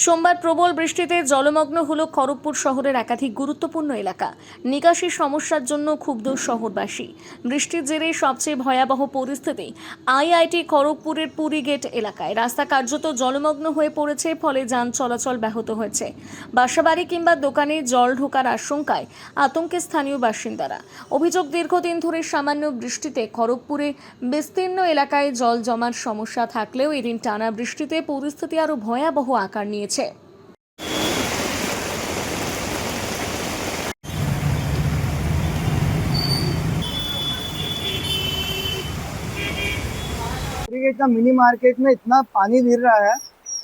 সোমবার প্রবল বৃষ্টিতে জলমগ্ন হলো খড়গপুর শহরের একাধিক গুরুত্বপূর্ণ এলাকা। নিকাশি সমস্যার জন্য ক্ষুব্ধ শহরবাসী। বৃষ্টির জেরে সবচেয়ে ভয়াবহ পরিস্থিতি আইআইটি খড়গপুরের পুরী গেট এলাকায়। রাস্তা কার্যত জলমগ্ন হয়ে পড়েছে, ফলে যান চলাচল ব্যাহত হয়েছে। বাসাবাড়ি কিংবা দোকানে জল ঢোকার আশঙ্কায় আতঙ্কে স্থানীয় বাসিন্দারা। অভিযোগ, দীর্ঘদিন ধরে সামান্য বৃষ্টিতে খড়গপুরে বিস্তীর্ণ এলাকায় জল জমার সমস্যা থাকলেও এদিন টানা বৃষ্টিতে পরিস্থিতি আরও ভয়াবহ আকার নিয়েছে। इतना मिनी मार्केट में इतना पानी गिर रहा है,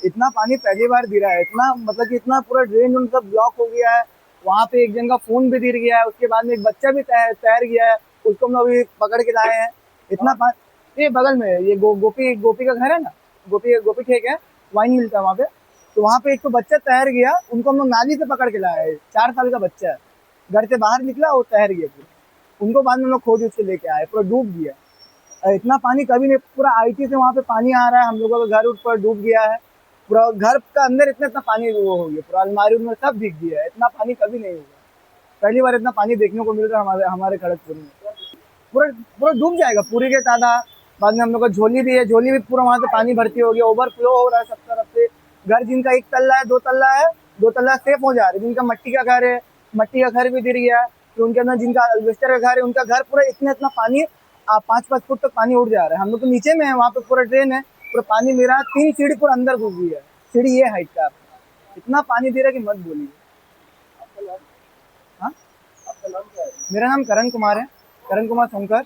इतना पानी पहली बार गिरा है। इतना मतलब कि इतना पूरा ड्रेन उनका ब्लॉक हो गया है। वहाँ पे एक जन का फोन भी गिर गया है, उसके बाद में एक बच्चा भी तैर गया है, उसको हम लोग अभी पकड़ के लाए हैं। इतना पानी ये बगल में है, ये गोपी गोपी का घर है ना, गोपी गोपी ठेक है, वाइन मिलता है वहाँ पे। तो वहाँ पे एक तो बच्चा तैर गया, उनको हम लोग नाली से पकड़ के लाए हैं। 4 साल का बच्चा है, घर से बाहर निकला वो तैर गया पूरा। उनको बाद में हम लोग खोज उससे लेके आए, पूरा डूब गया। इतना पानी कभी नहीं, पूरा आईटी से वहाँ पे पानी आ रहा है, हम लोगों का घर ऊपर डूब गया है। पूरा घर का अंदर इतना इतना पानी वो हो गया, पूरा अलमारी में सब भीग गया है। इतना पानी कभी नहीं हुआ, पहली बार इतना पानी देखने को मिल रहा है हमारे हमारे खड़गपुर में। पूरा पूरा डूब जाएगा पूरी के तादा। बाद में हम लोग का झोली भी है, झोली भी पूरा वहाँ से पानी भर्ती हो गया, ओवरफ्लो हो रहा है सब तरफ से। घर जिनका 1 तल्ला है, 2 तल्ला है, 2 तल्ला सेफ हो जा रहे। जिनका मट्टी का घर है, मट्टी का घर भी गिर गया है। तो उनके अंदर जिनका अल्बेस्टर का घर है, उनका घर पूरा इतना इतना पानी 5-5 फुट तक पानी उड़ जा रहा है। हम लोग तो नीचे में है, वहाँ पे पूरा ड्रेन है, पूरा पानी मेरा 3 सीढ़ी पूरा अंदर घुस गई है। सीढ़ी ये हाइट का, इतना पानी दे रहा है कि मत बोलिए। हाँ, मेरा नाम करण कुमार है, करण कुमार शंकर।